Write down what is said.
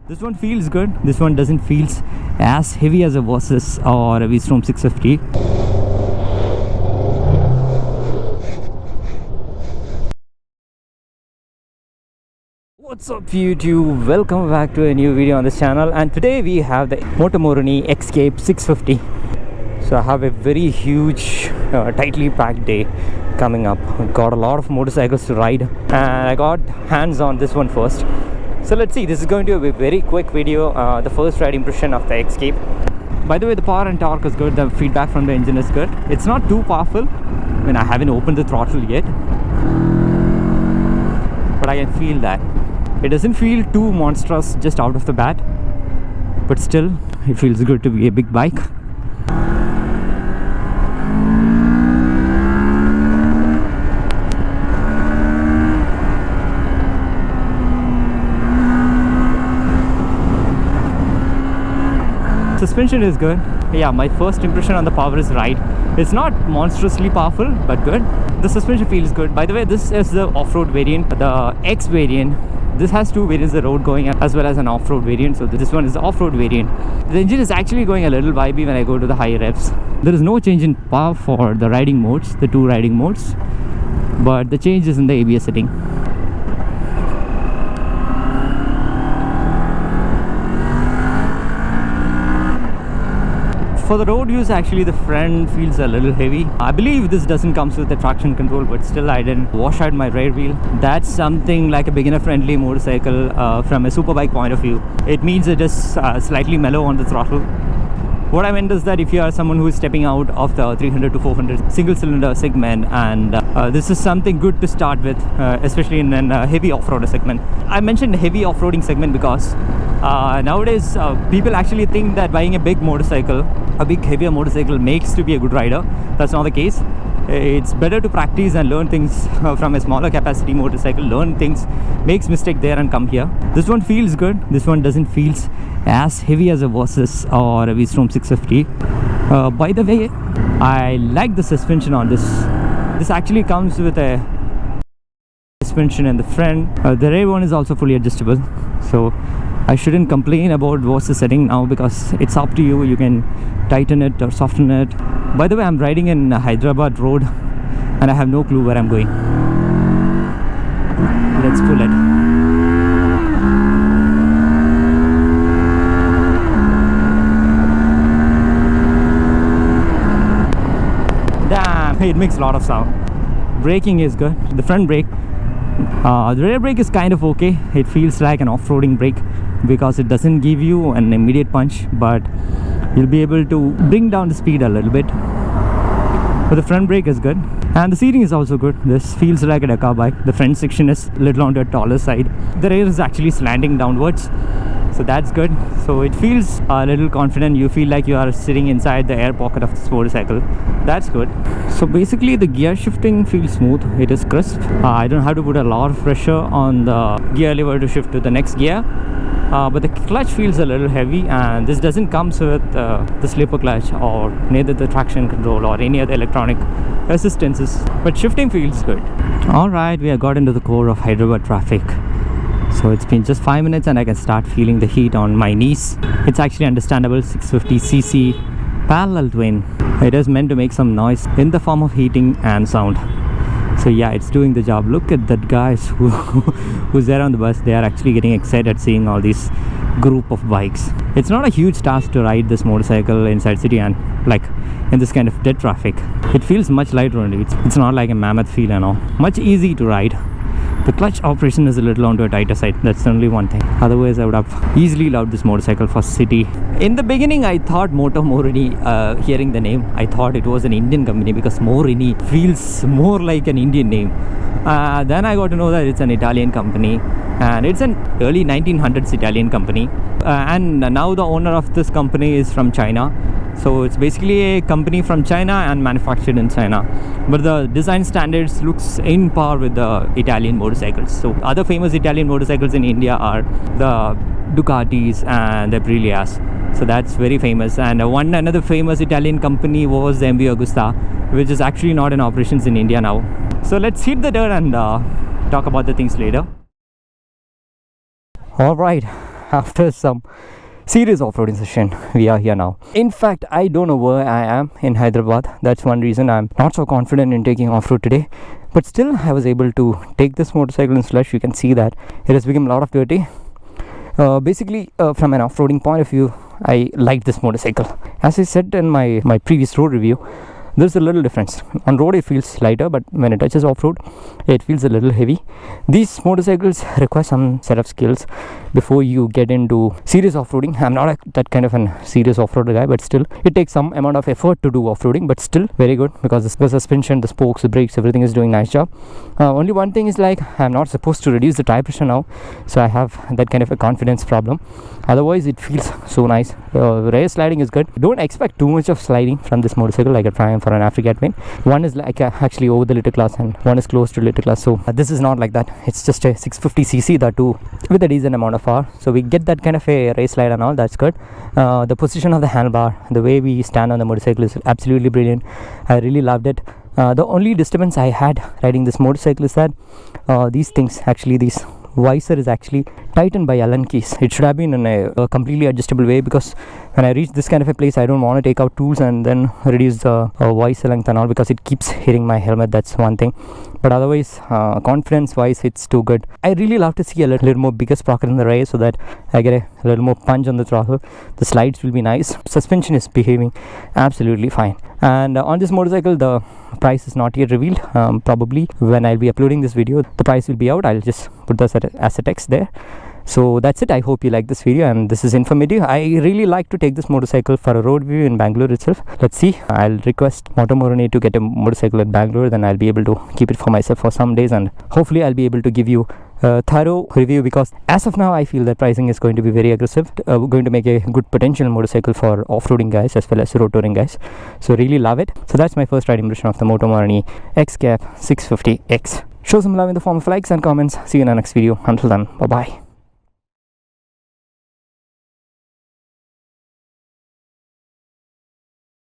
This one feels good. This one doesn't feel as heavy as a Versus or a V-Strom 650. What's up YouTube? Welcome back to a new video on this channel, and today we have the Moto Morini Escape 650. So I have a very huge tightly packed day coming up. I've got a lot of motorcycles to ride and I got hands on this one first. So let's see, this is going to be a very quick video, the first ride impression of the Escape. By the way, the power and torque is good, the feedback from the engine is good. It's not too powerful. I mean, I haven't opened the throttle yet, but I can feel that. It doesn't feel too monstrous just out of the bat, but still, it feels good to be a big bike. Suspension is good. Yeah, my first impression on the power is right. It's not monstrously powerful, but good. The suspension feels good. By the way, this is the off-road variant, the X variant. This has two variants, the road going as well as an off-road variant. So this one is the off-road variant. The engine is actually going a little vibey when I go to the higher revs. There is no change in power for the riding modes, the two riding modes, but the change is in the ABS setting. For the road use, actually the front feels a little heavy. I believe this doesn't come with the traction control, but still I didn't wash out my rear wheel. That's something like a beginner friendly motorcycle from a superbike point of view. It means it is slightly mellow on the throttle. What I meant is that if you are someone who is stepping out of the 300 to 400 single cylinder segment, and this is something good to start with, especially in a heavy off-roader segment. I mentioned heavy off-roading segment because nowadays people actually think that buying a big motorcycle, a big heavier motorcycle, makes to be a good rider. That's not the case. It's better to practice and learn things from a smaller capacity motorcycle, learn things, makes mistake there and come here. This one feels good. This one doesn't feel as heavy as a Versus or a V-Strom 650. By the way, I like the suspension on this. This actually comes with a suspension in the front. The rear one is also fully adjustable, so I shouldn't complain about Versus setting now because it's up to you. You can tighten it or soften it. By the way, I'm riding in Hyderabad road and I have no clue where I'm going. Let's pull it. Damn, it makes a lot of sound. Braking is good. The front brake. The rear brake is kind of okay. It feels like an off-roading brake because it doesn't give you an immediate punch, but you'll be able to bring down the speed a little bit. But the front brake is good, and the seating is also good. This feels like a Dakar bike. The front section is a little on the taller side. The rear is actually slanting downwards, so that's good. So it feels a little confident. You feel like you are sitting inside the air pocket of this motorcycle. That's good. So basically the gear shifting feels smooth. It is crisp. I don't have to put a lot of pressure on the gear lever to shift to the next gear. But the clutch feels a little heavy, and this doesn't come with the slipper clutch or neither the traction control or any other electronic assistances. But shifting feels good. Alright, we have got into the core of Hyderabad traffic. So it's been just 5 minutes and I can start feeling the heat on my knees. It's actually understandable. 650cc parallel twin. It is meant to make some noise in the form of heating and sound. So yeah, it's doing the job. Look at that guys who's there on the bus. They are actually getting excited seeing all these group of bikes. It's not a huge task to ride this motorcycle inside city and like in this kind of dead traffic. It feels much lighter only. It's not like a mammoth feel and all. Much easy to ride. The clutch operation is a little onto a tighter side. That's only one thing. Otherwise, I would have easily loved this motorcycle for city. In the beginning, I thought Moto Morini, hearing the name, I thought it was an Indian company because Morini feels more like an Indian name. Then I got to know that it's an Italian company, and it's an early 1900s Italian company. And now the owner of this company is from China. So it's basically a company from China and manufactured in China, but the design standards looks in par with the Italian motorcycles. So other famous Italian motorcycles in India are the Ducatis and the Aprilias. So that's very famous. And another famous Italian company was the MV Agusta, which is actually not in operations in India now. So let's hit the dirt and talk about the things later. Alright, after some serious off-roading session, we are here now. In fact, I don't know where I am in Hyderabad. That's one reason I'm not so confident in taking off-road today. But still, I was able to take this motorcycle in slush. You can see that it has become a lot of dirty. Basically, from an off-roading point of view, I like this motorcycle. As I said in my previous road review, there's a little difference. On road it feels lighter, but when it touches off-road it feels a little heavy. These motorcycles require some set of skills before you get into serious off-roading. I'm not that kind of a serious off-roader guy, but still it takes some amount of effort to do off-roading, but still very good because the suspension, the spokes, the brakes, everything is doing nice job. Only one thing is like I'm not supposed to reduce the tire pressure now, so I have that kind of a confidence problem. Otherwise it feels so nice. Rear sliding is good. Don't expect too much of sliding from this motorcycle like a Triumph for an Africa Twin. One is like actually over the litter class and one is close to litter class, so this is not like that. It's just a 650cc, that too with a decent amount of power, so we get that kind of a race slide and all. That's good. The position of the handlebar, the way we stand on the motorcycle is absolutely brilliant. I really loved it. The only disturbance I had riding this motorcycle is that these visor is actually tightened by Allen keys. It should have been in a completely adjustable way, because when I reach this kind of a place I don't want to take out tools and then reduce the visor length and all, because it keeps hitting my helmet. That's one thing, but otherwise confidence wise it's too good. I really love to see a little more bigger sprocket in the rear so that I get a little more punch on the throttle. The slides will be nice. Suspension is behaving absolutely fine. And on this motorcycle the price is not yet revealed. Probably when I'll be uploading this video the price will be out. I'll just put this as a text there. So that's it. I hope you like this video and this is informative. I really like to take this motorcycle for a road view in Bangalore itself. Let's see. I'll request Moto Morini to get a motorcycle at Bangalore, then I'll be able to keep it for myself for some days, and hopefully I'll be able to give you a thorough review, because as of now I feel that pricing is going to be very aggressive. We're going to make a good potential motorcycle for off-roading guys as well as road touring guys, so really love it. So that's my first ride impression of the Moto Morini X-Cap 650X. Show some love in the form of likes and comments. See you in the next video. Until then, bye bye.